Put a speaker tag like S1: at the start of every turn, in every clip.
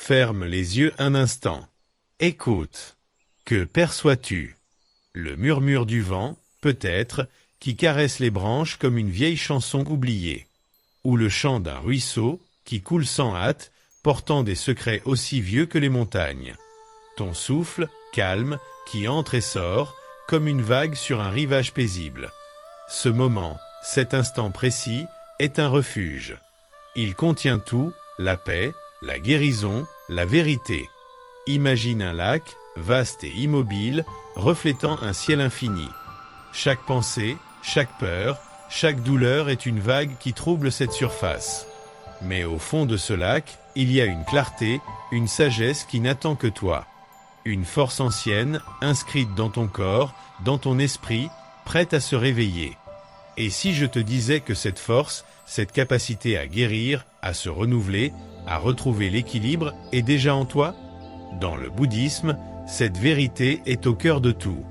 S1: Ferme les yeux un instant. Écoute. Que perçois-tu? Le murmure du vent, peut-être, qui caresse les branches comme une vieille chanson oubliée. Ou le chant d'un ruisseau, qui coule sans hâte, portant des secrets aussi vieux que les montagnes. Ton souffle, calme, qui entre et sort, comme une vague sur un rivage paisible. Ce moment, cet instant précis, est un refuge. Il contient tout, la paix, la guérison, la vérité. Imagine un lac, vaste et immobile, reflétant un ciel infini. Chaque pensée, chaque peur, chaque douleur est une vague qui trouble cette surface. Mais au fond de ce lac, il y a une clarté, une sagesse qui n'attend que toi. Une force ancienne, inscrite dans ton corps, dans ton esprit, prête à se réveiller. Et si je te disais que cette force, cette capacité à guérir, à se renouveler, à retrouver l'équilibre, est déjà en toi? Dans le bouddhisme, cette vérité est au cœur de tout.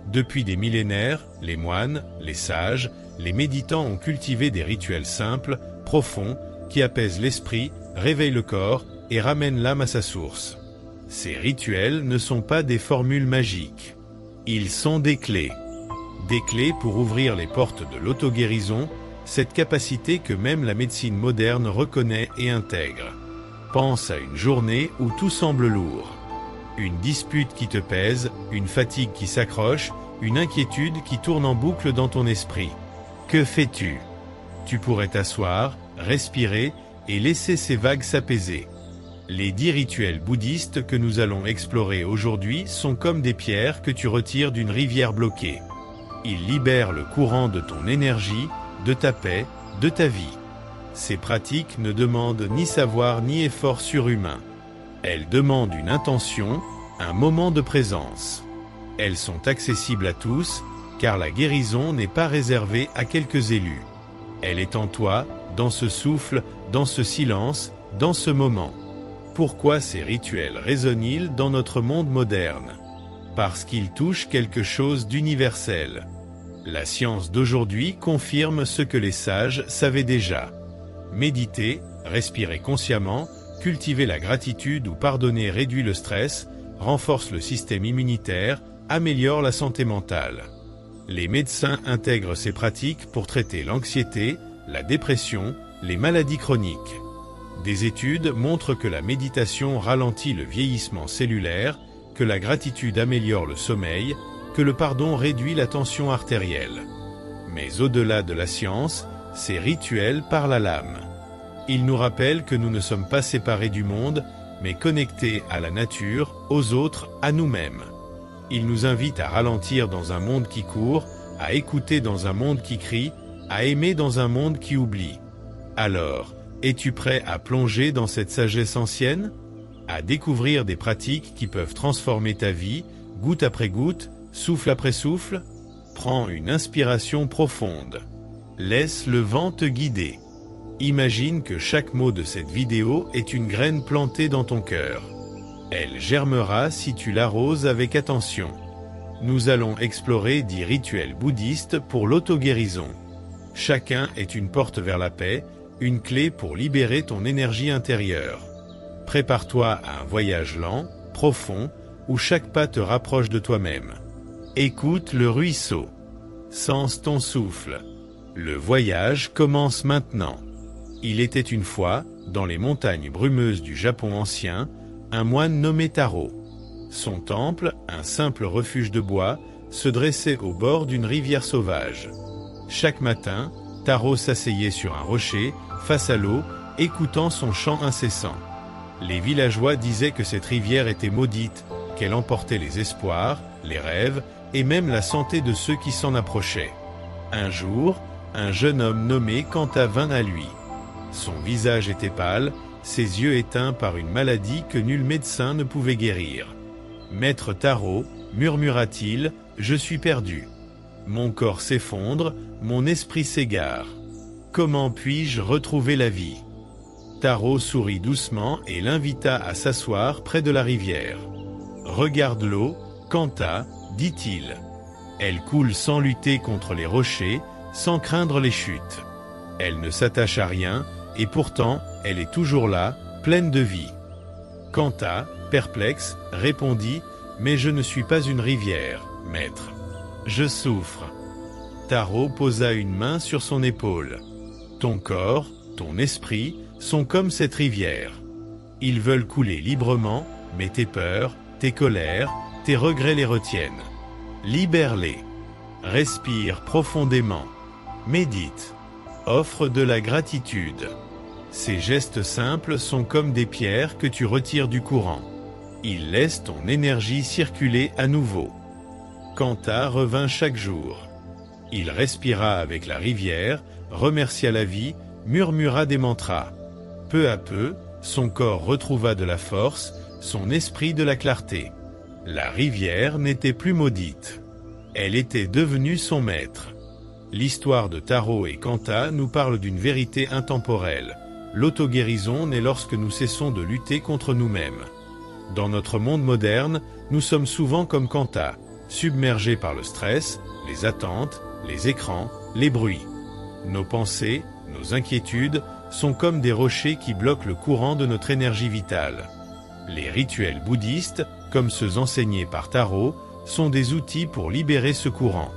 S1: Depuis des millénaires, les moines, les sages, les méditants ont cultivé des rituels simples, profonds, qui apaisent l'esprit, réveillent le corps et ramènent l'âme à sa source. Ces rituels ne sont pas des formules magiques. Ils sont des clés. Des clés pour ouvrir les portes de l'auto-guérison, cette capacité que même la médecine moderne reconnaît et intègre. Pense à une journée où tout semble lourd. Une dispute qui te pèse, une fatigue qui s'accroche, une inquiétude qui tourne en boucle dans ton esprit. Que fais-tu? Tu pourrais t'asseoir, respirer et laisser ces vagues s'apaiser. Les 10 rituels bouddhistes que nous allons explorer aujourd'hui sont comme des pierres que tu retires d'une rivière bloquée. Ils libèrent le courant de ton énergie, de ta paix, de ta vie. Ces pratiques ne demandent ni savoir ni effort surhumain. Elles demandent une intention, un moment de présence. Elles sont accessibles à tous, car la guérison n'est pas réservée à quelques élus. Elle est en toi, dans ce souffle, dans ce silence, dans ce moment. Pourquoi ces rituels résonnent-ils dans notre monde moderne? Parce qu'ils touchent quelque chose d'universel. La science d'aujourd'hui confirme ce que les sages savaient déjà. Méditer, respirer consciemment, cultiver la gratitude ou pardonner réduit le stress, renforce le système immunitaire, améliore la santé mentale. Les médecins intègrent ces pratiques pour traiter l'anxiété, la dépression, les maladies chroniques. Des études montrent que la méditation ralentit le vieillissement cellulaire, que la gratitude améliore le sommeil, que le pardon réduit la tension artérielle. Mais au-delà de la science, ces rituels parlent à l'âme. Ils nous rappellent que nous ne sommes pas séparés du monde, mais connectés à la nature, aux autres, à nous-mêmes. Ils nous invitent à ralentir dans un monde qui court, à écouter dans un monde qui crie, à aimer dans un monde qui oublie. Alors, es-tu prêt à plonger dans cette sagesse ancienne? À découvrir des pratiques qui peuvent transformer ta vie, goutte après goutte, souffle après souffle? Prends une inspiration profonde. Laisse le vent te guider. Imagine que chaque mot de cette vidéo est une graine plantée dans ton cœur. Elle germera si tu l'arroses avec attention. Nous allons explorer 10 rituels bouddhistes pour l'auto-guérison. Chacun est une porte vers la paix, une clé pour libérer ton énergie intérieure. Prépare-toi à un voyage lent, profond, où chaque pas te rapproche de toi-même. Écoute le ruisseau. Sens ton souffle. Le voyage commence maintenant. Il était une fois, dans les montagnes brumeuses du Japon ancien, un moine nommé Taro. Son temple, un simple refuge de bois, se dressait au bord d'une rivière sauvage. Chaque matin, Taro s'asseyait sur un rocher, face à l'eau, écoutant son chant incessant. Les villageois disaient que cette rivière était maudite, qu'elle emportait les espoirs, les rêves et même la santé de ceux qui s'en approchaient. Un jour, un jeune homme nommé Kanta vint à lui. Son visage était pâle, ses yeux éteints par une maladie que nul médecin ne pouvait guérir. « Maître Taro, murmura-t-il, je suis perdu. Mon corps s'effondre, mon esprit s'égare. Comment puis-je retrouver la vie ?» Taro sourit doucement et l'invita à s'asseoir près de la rivière. « Regarde l'eau, Kanta, dit-il. Elle coule sans lutter contre les rochers, sans craindre les chutes. Elle ne s'attache à rien, et pourtant, elle est toujours là, pleine de vie. Kanta, perplexe, répondit « Mais je ne suis pas une rivière, maître. Je souffre. » Taro posa une main sur son épaule. « Ton corps, ton esprit sont comme cette rivière. Ils veulent couler librement, mais tes peurs, tes colères, tes regrets les retiennent. Libère-les. Respire profondément. Médite. Offre de la gratitude. Ces gestes simples sont comme des pierres que tu retires du courant. Ils laissent ton énergie circuler à nouveau. » Kanta revint chaque jour. Il respira avec la rivière, remercia la vie, murmura des mantras. Peu à peu, son corps retrouva de la force, son esprit de la clarté. La rivière n'était plus maudite. Elle était devenue son maître. L'histoire de Taro et Kanta nous parle d'une vérité intemporelle. L'auto-guérison naît lorsque nous cessons de lutter contre nous-mêmes. Dans notre monde moderne, nous sommes souvent comme Kanta, submergés par le stress, les attentes, les écrans, les bruits. Nos pensées, nos inquiétudes sont comme des rochers qui bloquent le courant de notre énergie vitale. Les rituels bouddhistes, comme ceux enseignés par Taro, sont des outils pour libérer ce courant.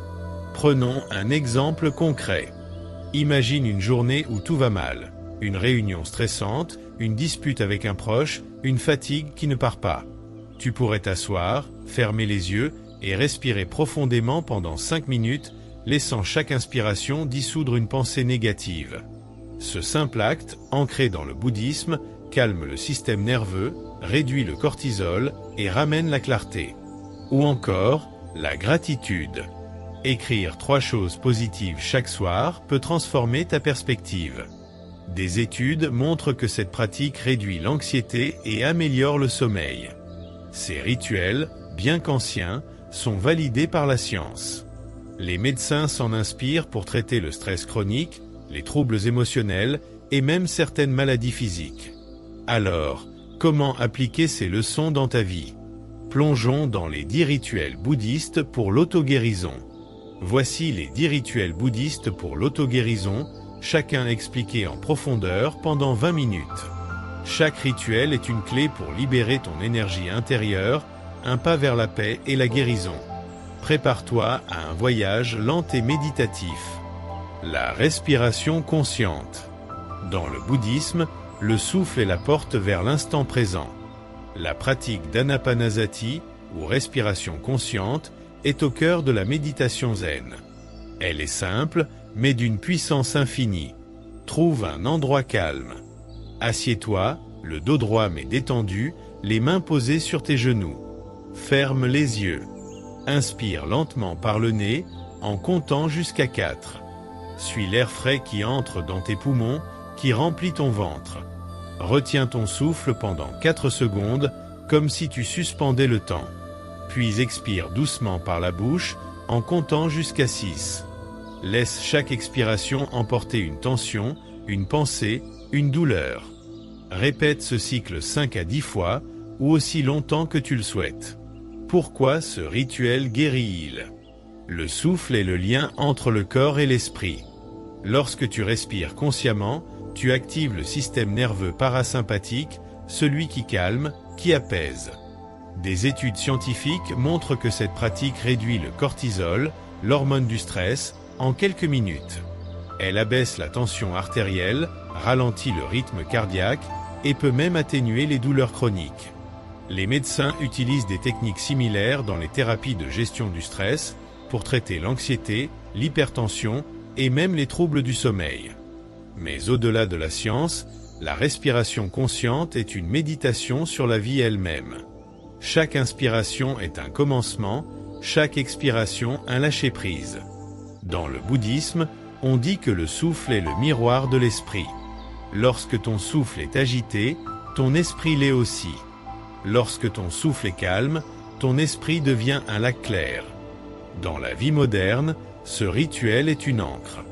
S1: Prenons un exemple concret. Imagine une journée où tout va mal. Une réunion stressante, une dispute avec un proche, une fatigue qui ne part pas. Tu pourrais t'asseoir, fermer les yeux et respirer profondément pendant 5 minutes, laissant chaque inspiration dissoudre une pensée négative. Ce simple acte, ancré dans le bouddhisme, calme le système nerveux, réduit le cortisol et ramène la clarté. Ou encore, la gratitude. Écrire 3 choses positives chaque soir peut transformer ta perspective. Des études montrent que cette pratique réduit l'anxiété et améliore le sommeil. Ces rituels, bien qu'anciens, sont validés par la science. Les médecins s'en inspirent pour traiter le stress chronique, les troubles émotionnels et même certaines maladies physiques. Alors, comment appliquer ces leçons dans ta vie? Plongeons dans les 10 rituels bouddhistes pour l'auto-guérison. Voici les 10 rituels bouddhistes pour l'auto-guérison, chacun expliqué en profondeur pendant 20 minutes. Chaque rituel est une clé pour libérer ton énergie intérieure, un pas vers la paix et la guérison. Prépare-toi à un voyage lent et méditatif. La respiration consciente. Dans le bouddhisme, le souffle est la porte vers l'instant présent. La pratique d'Anapanasati, ou respiration consciente, est au cœur de la méditation zen. Elle est simple, mais d'une puissance infinie. Trouve un endroit calme. Assieds-toi, le dos droit mais détendu, les mains posées sur tes genoux. Ferme les yeux. Inspire lentement par le nez, en comptant jusqu'à 4. Suis l'air frais qui entre dans tes poumons, qui remplit ton ventre. Retiens ton souffle pendant 4 secondes, comme si tu suspendais le temps. Puis expire doucement par la bouche, en comptant jusqu'à 6. Laisse chaque expiration emporter une tension, une pensée, une douleur. Répète ce cycle 5 à 10 fois, ou aussi longtemps que tu le souhaites. Pourquoi ce rituel guérit-il? Le souffle est le lien entre le corps et l'esprit. Lorsque tu respires consciemment, tu actives le système nerveux parasympathique, celui qui calme, qui apaise. Des études scientifiques montrent que cette pratique réduit le cortisol, l'hormone du stress, en quelques minutes. Elle abaisse la tension artérielle, ralentit le rythme cardiaque et peut même atténuer les douleurs chroniques. Les médecins utilisent des techniques similaires dans les thérapies de gestion du stress pour traiter l'anxiété, l'hypertension et même les troubles du sommeil. Mais au-delà de la science, la respiration consciente est une méditation sur la vie elle-même. Chaque inspiration est un commencement, chaque expiration un lâcher-prise. Dans le bouddhisme, on dit que le souffle est le miroir de l'esprit. Lorsque ton souffle est agité, ton esprit l'est aussi. Lorsque ton souffle est calme, ton esprit devient un lac clair. Dans la vie moderne, ce rituel est une encre.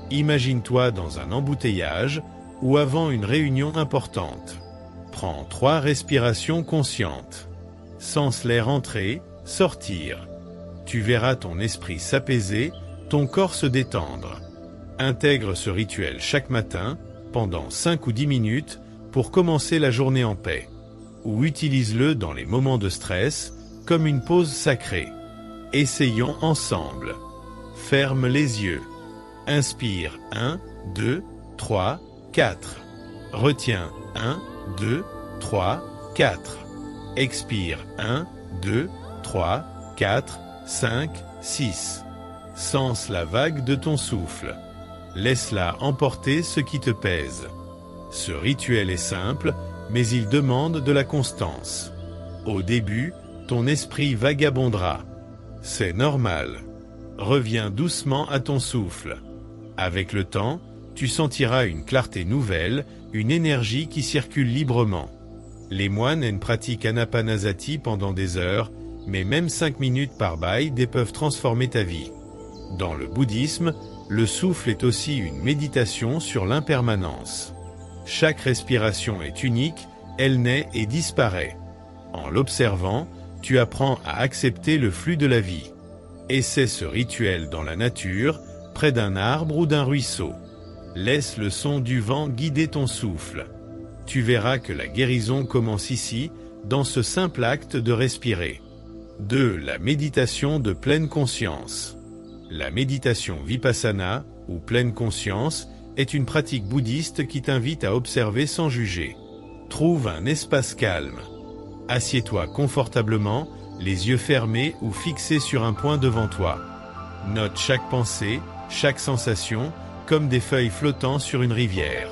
S1: Imagine-toi dans un embouteillage ou avant une réunion importante. Prends 3 respirations conscientes. Sens l'air entrer, sortir. Tu verras ton esprit s'apaiser, ton corps se détendre. Intègre ce rituel chaque matin, pendant 5 ou 10 minutes, pour commencer la journée en paix. ou utilise-le dans les moments de stress, comme une pause sacrée. Essayons ensemble. Ferme les yeux. Inspire 1, 2, 3, 4. Retiens 1, 2, 3, 4. Expire 1, 2, 3, 4, 5, 6. Sens la vague de ton souffle. Laisse-la emporter ce qui te pèse. Ce rituel est simple, mais il demande de la constance. Au début, ton esprit vagabondera. C'est normal. Reviens doucement à ton souffle. Avec le temps, tu sentiras une clarté nouvelle, une énergie qui circule librement. Les moines pratiquent Anapanasati pendant des heures, mais même 5 minutes par baïde peuvent transformer ta vie. Dans le bouddhisme, le souffle est aussi une méditation sur l'impermanence. Chaque respiration est unique, elle naît et disparaît. En l'observant, tu apprends à accepter le flux de la vie. Essaie ce rituel dans la nature, près d'un arbre ou d'un ruisseau. Laisse le son du vent guider ton souffle. Tu verras que la guérison commence ici, dans ce simple acte de respirer. 2. La méditation de pleine conscience. La méditation vipassana, ou pleine conscience, est une pratique bouddhiste qui t'invite à observer sans juger. Trouve un espace calme. Assieds-toi confortablement, les yeux fermés ou fixés sur un point devant toi. Note chaque pensée, chaque sensation, comme des feuilles flottant sur une rivière.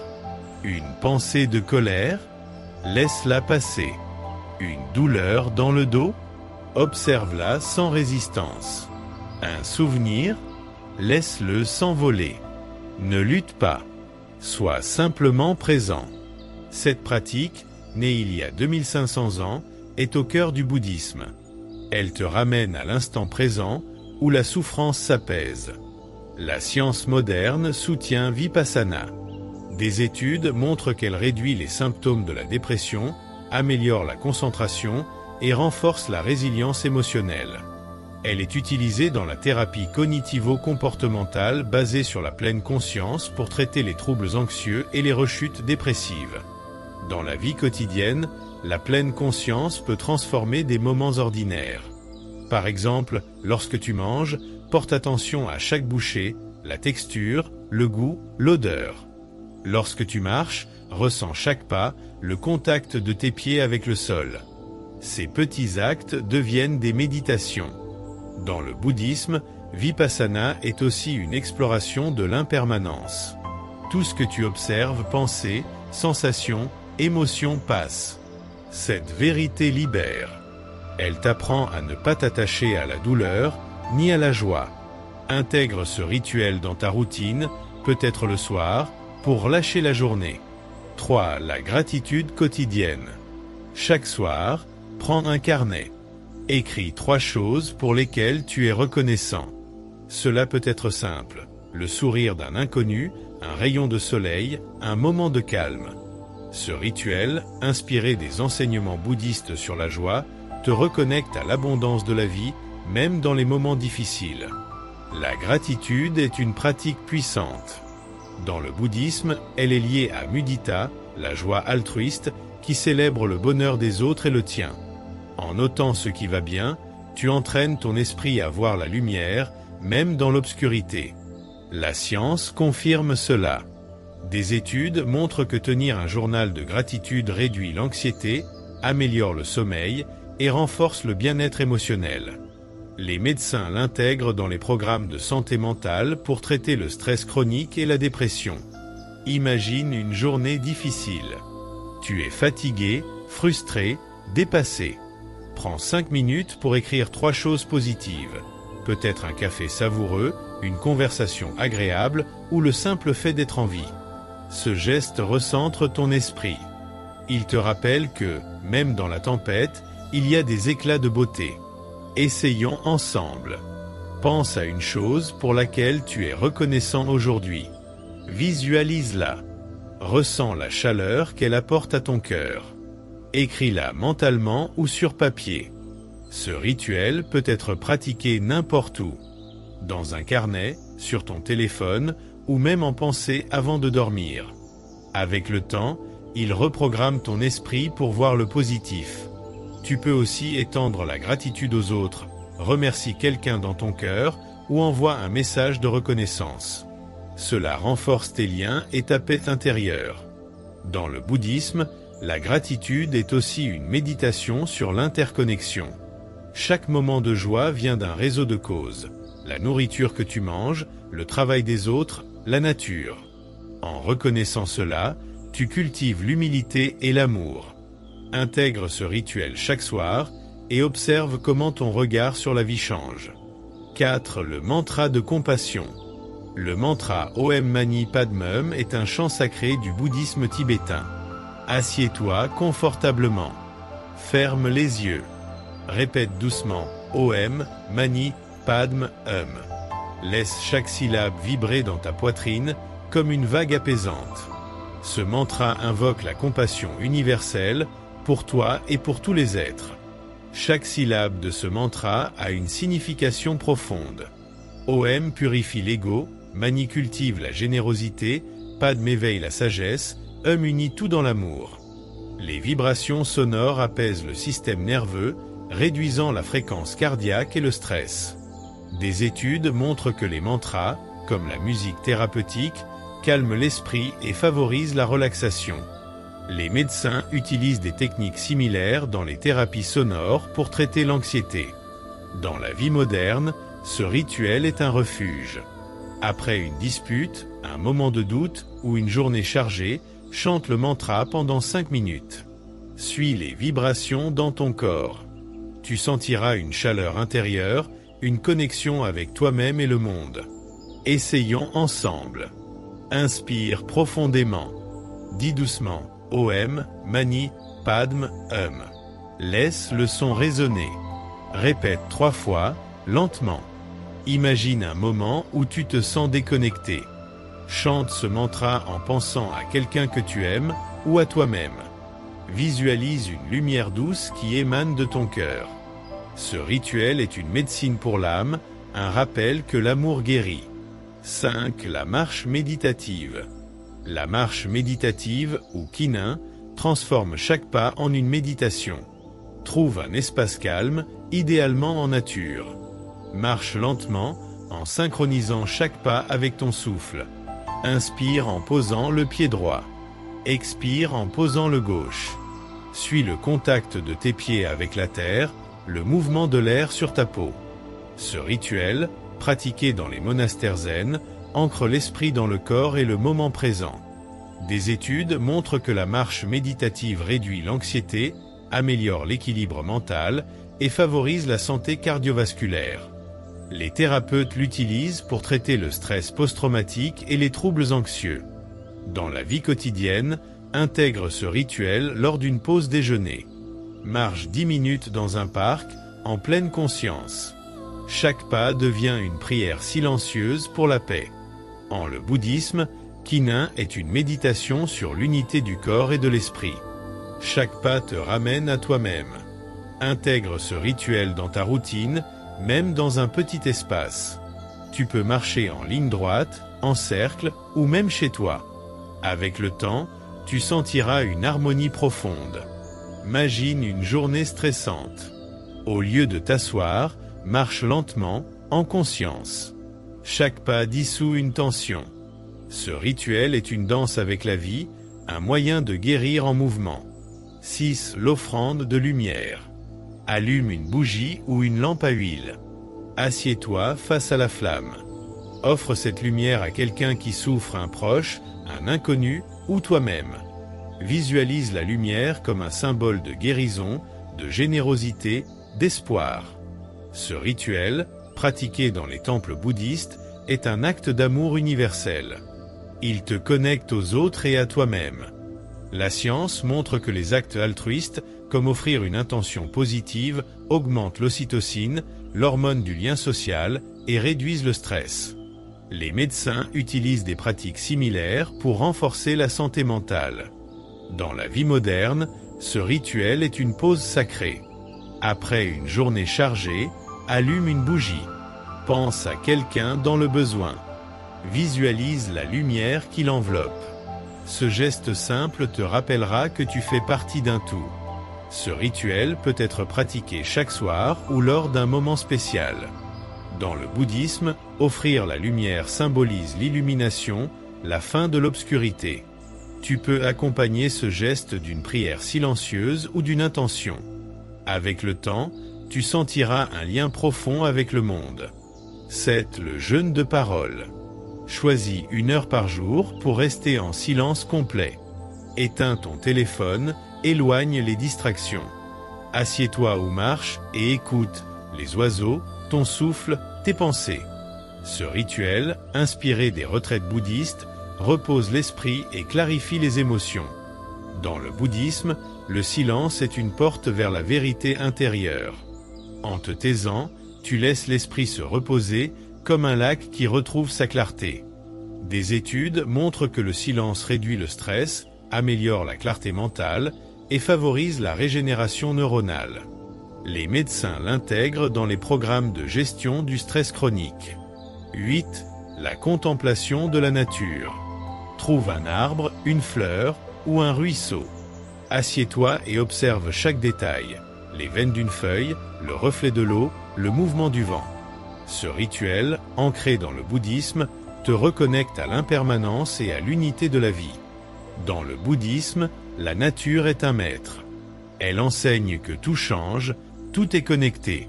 S1: Une pensée de colère? Laisse-la passer. Une douleur dans le dos? Observe-la sans résistance. Un souvenir? Laisse-le s'envoler. Ne lutte pas. Sois simplement présent. Cette pratique, née il y a 2500 ans, est au cœur du bouddhisme. Elle te ramène à l'instant présent, où la souffrance s'apaise. La science moderne soutient Vipassana. Des études montrent qu'elle réduit les symptômes de la dépression, améliore la concentration et renforce la résilience émotionnelle. Elle est utilisée dans la thérapie cognitivo-comportementale basée sur la pleine conscience pour traiter les troubles anxieux et les rechutes dépressives. Dans la vie quotidienne, la pleine conscience peut transformer des moments ordinaires. Par exemple, lorsque tu manges, porte attention à chaque bouchée, la texture, le goût, l'odeur. Lorsque tu marches, ressens chaque pas, le contact de tes pieds avec le sol. Ces petits actes deviennent des méditations. Dans le bouddhisme, Vipassana est aussi une exploration de l'impermanence. Tout ce que tu observes, pensées, sensations, émotions passe. Cette vérité libère. Elle t'apprend à ne pas t'attacher à la douleur, ni à la joie. Intègre ce rituel dans ta routine, peut-être le soir, pour lâcher la journée. 3. La gratitude quotidienne. Chaque soir, prends un carnet. Écris 3 choses pour lesquelles tu es reconnaissant. Cela peut être simple. Le sourire d'un inconnu, un rayon de soleil, un moment de calme. Ce rituel, inspiré des enseignements bouddhistes sur la joie, te reconnecte à l'abondance de la vie, même dans les moments difficiles. La gratitude est une pratique puissante. Dans le bouddhisme, elle est liée à mudita, la joie altruiste, qui célèbre le bonheur des autres et le tien. En notant ce qui va bien, tu entraînes ton esprit à voir la lumière, même dans l'obscurité. La science confirme cela. Des études montrent que tenir un journal de gratitude réduit l'anxiété, améliore le sommeil et renforce le bien-être émotionnel. Les médecins l'intègrent dans les programmes de santé mentale pour traiter le stress chronique et la dépression. Imagine une journée difficile. Tu es fatigué, frustré, dépassé. Prends 5 minutes pour écrire 3 choses positives. Peut-être un café savoureux, une conversation agréable ou le simple fait d'être en vie. Ce geste recentre ton esprit. Il te rappelle que, même dans la tempête, il y a des éclats de beauté. Essayons ensemble. Pense à une chose pour laquelle tu es reconnaissant aujourd'hui. Visualise-la. Ressens la chaleur qu'elle apporte à ton cœur. Écris-la mentalement ou sur papier. Ce rituel peut être pratiqué n'importe où. Dans un carnet, sur ton téléphone ou même en pensée avant de dormir. Avec le temps, Il reprogramme ton esprit pour voir le positif. Tu peux aussi étendre la gratitude aux autres, remercie quelqu'un dans ton cœur ou envoie un message de reconnaissance. Cela renforce tes liens et ta paix intérieure. Dans le bouddhisme, la gratitude est aussi une méditation sur l'interconnexion. Chaque moment de joie vient d'un réseau de causes. La nourriture que tu manges, le travail des autres, la nature. En reconnaissant cela, tu cultives l'humilité et l'amour. Intègre ce rituel chaque soir et observe comment ton regard sur la vie change. 4. Le mantra de compassion. Le mantra Om Mani Padme Hum est un chant sacré du bouddhisme tibétain. Assieds-toi confortablement. Ferme les yeux. Répète doucement Om Mani Padme Hum. Laisse chaque syllabe vibrer dans ta poitrine comme une vague apaisante. Ce mantra invoque la compassion universelle pour toi et pour tous les êtres. Chaque syllabe de ce mantra a une signification profonde. Om purifie l'ego, Mani cultive la générosité, Padme éveille la sagesse, Hum unit tout dans l'amour. Les vibrations sonores apaisent le système nerveux, réduisant la fréquence cardiaque et le stress. Des études montrent que les mantras, comme la musique thérapeutique, calment l'esprit et favorisent la relaxation. Les médecins utilisent des techniques similaires dans les thérapies sonores pour traiter l'anxiété. Dans la vie moderne, ce rituel est un refuge. Après une dispute, un moment de doute ou une journée chargée, chante le mantra pendant 5 minutes. Suis les vibrations dans ton corps. Tu sentiras une chaleur intérieure, une connexion avec toi-même et le monde. Essayons ensemble. Inspire profondément. Dis doucement Om Mani Padme Hum. Laisse le son résonner. Répète 3 fois, lentement. Imagine un moment où tu te sens déconnecté. Chante ce mantra en pensant à quelqu'un que tu aimes ou à toi-même. Visualise une lumière douce qui émane de ton cœur. Ce rituel est une médecine pour l'âme, un rappel que l'amour guérit. 5. La marche méditative. La marche méditative, ou Qignin, transforme chaque pas en une méditation. Trouve un espace calme, idéalement en nature. Marche lentement, en synchronisant chaque pas avec ton souffle. Inspire en posant le pied droit. Expire en posant le gauche. Suis le contact de tes pieds avec la terre, le mouvement de l'air sur ta peau. Ce rituel, pratiqué dans les monastères zen, ancre l'esprit dans le corps et le moment présent. Des études montrent que la marche méditative réduit l'anxiété, améliore l'équilibre mental et favorise la santé cardiovasculaire. Les thérapeutes l'utilisent pour traiter le stress post-traumatique et les troubles anxieux. Dans la vie quotidienne, intègre ce rituel lors d'une pause déjeuner. Marche 10 minutes dans un parc, en pleine conscience. Chaque pas devient une prière silencieuse pour la paix. En le bouddhisme, Qignin est une méditation sur l'unité du corps et de l'esprit. Chaque pas te ramène à toi-même. Intègre ce rituel dans ta routine, même dans un petit espace. Tu peux marcher en ligne droite, en cercle ou même chez toi. Avec le temps, tu sentiras une harmonie profonde. Imagine une journée stressante. Au lieu de t'asseoir, marche lentement, en conscience. Chaque pas dissout une tension. Ce rituel est une danse avec la vie, un moyen de guérir en mouvement. 6. L'offrande de lumière. Allume une bougie ou une lampe à huile. Assieds-toi face à la flamme. Offre cette lumière à quelqu'un qui souffre, un proche, un inconnu ou toi-même. Visualise la lumière comme un symbole de guérison, de générosité, d'espoir. Ce rituel, pratiqué dans les temples bouddhistes, est un acte d'amour universel. Il te connecte aux autres et à toi-même. La science montre que les actes altruistes, comme offrir une intention positive, augmentent l'ocytocine, l'hormone du lien social, et réduisent le stress. Les médecins utilisent des pratiques similaires pour renforcer la santé mentale. Dans la vie moderne, ce rituel est une pause sacrée. Après une journée chargée, allume une bougie. Pense à quelqu'un dans le besoin. Visualise la lumière qui l'enveloppe. Ce geste simple te rappellera que tu fais partie d'un tout. Ce rituel peut être pratiqué chaque soir ou lors d'un moment spécial. Dans le bouddhisme, offrir la lumière symbolise l'illumination, la fin de l'obscurité. Tu peux accompagner ce geste d'une prière silencieuse ou d'une intention. Avec le temps, tu sentiras un lien profond avec le monde. 7. Le jeûne de parole. Choisis 1 heure par jour pour rester en silence complet. Éteins ton téléphone, éloigne les distractions. Assieds-toi ou marche et écoute les oiseaux, ton souffle, tes pensées. Ce rituel, inspiré des retraites bouddhistes, repose l'esprit et clarifie les émotions. Dans le bouddhisme, le silence est une porte vers la vérité intérieure. En te taisant, tu laisses l'esprit se reposer, comme un lac qui retrouve sa clarté. Des études montrent que le silence réduit le stress, améliore la clarté mentale et favorise la régénération neuronale. Les médecins l'intègrent dans les programmes de gestion du stress chronique. 8. La contemplation de la nature. Trouve un arbre, une fleur ou un ruisseau. Assieds-toi et observe chaque détail, les veines d'une feuille, le reflet de l'eau, le mouvement du vent. Ce rituel, ancré dans le bouddhisme, te reconnecte à l'impermanence et à l'unité de la vie. Dans le bouddhisme, la nature est un maître. Elle enseigne que tout change, tout est connecté.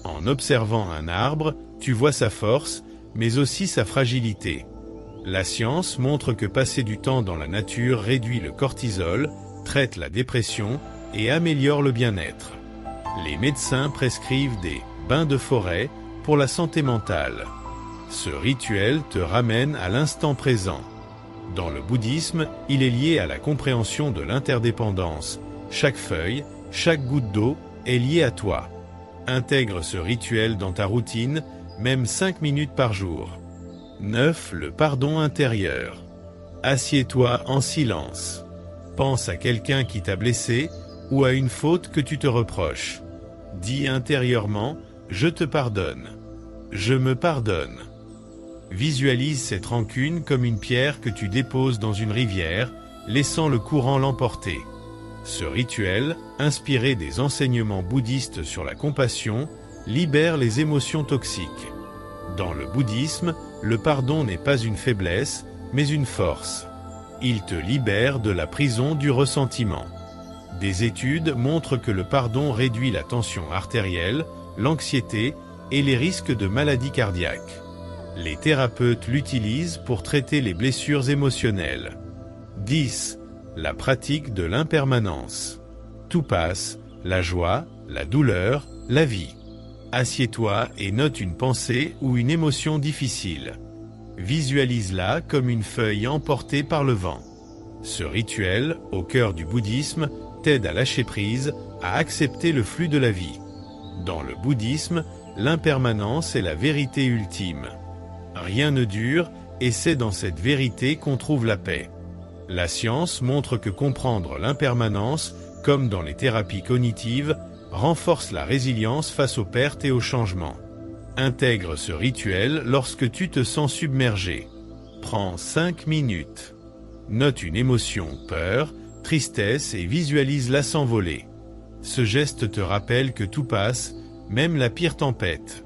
S1: En observant un arbre, tu vois sa force, mais aussi sa fragilité. La science montre que passer du temps dans la nature réduit le cortisol, traite la dépression et améliore le bien-être. Les médecins prescrivent des bains de forêt pour la santé mentale. Ce rituel te ramène à l'instant présent. Dans le bouddhisme, il est lié à la compréhension de l'interdépendance. Chaque feuille, chaque goutte d'eau est liée à toi. Intègre ce rituel dans ta routine, même 5 minutes par jour. 9. Le pardon intérieur. Assieds-toi en silence. Pense à quelqu'un qui t'a blessé ou à une faute que tu te reproches. Dis intérieurement « Je te pardonne ». Je me pardonne. Visualise cette rancune comme une pierre que tu déposes dans une rivière, laissant le courant l'emporter. Ce rituel, inspiré des enseignements bouddhistes sur la compassion, libère les émotions toxiques. Dans le bouddhisme, le pardon n'est pas une faiblesse, mais une force. Il te libère de la prison du ressentiment. Des études montrent que le pardon réduit la tension artérielle, l'anxiété et les risques de maladies cardiaques. Les thérapeutes l'utilisent pour traiter les blessures émotionnelles. 10. La pratique de l'impermanence. Tout passe, la joie, la douleur, la vie. Assieds-toi et note une pensée ou une émotion difficile. Visualise-la comme une feuille emportée par le vent. Ce rituel, au cœur du bouddhisme, t'aide à lâcher prise, à accepter le flux de la vie. Dans le bouddhisme, l'impermanence est la vérité ultime. Rien ne dure, et c'est dans cette vérité qu'on trouve la paix. La science montre que comprendre l'impermanence, comme dans les thérapies cognitives, renforce la résilience face aux pertes et aux changements. Intègre ce rituel lorsque tu te sens submergé. Prends 5 minutes. Note une émotion, peur, tristesse et visualise-la s'envoler. Ce geste te rappelle que tout passe, même la pire tempête.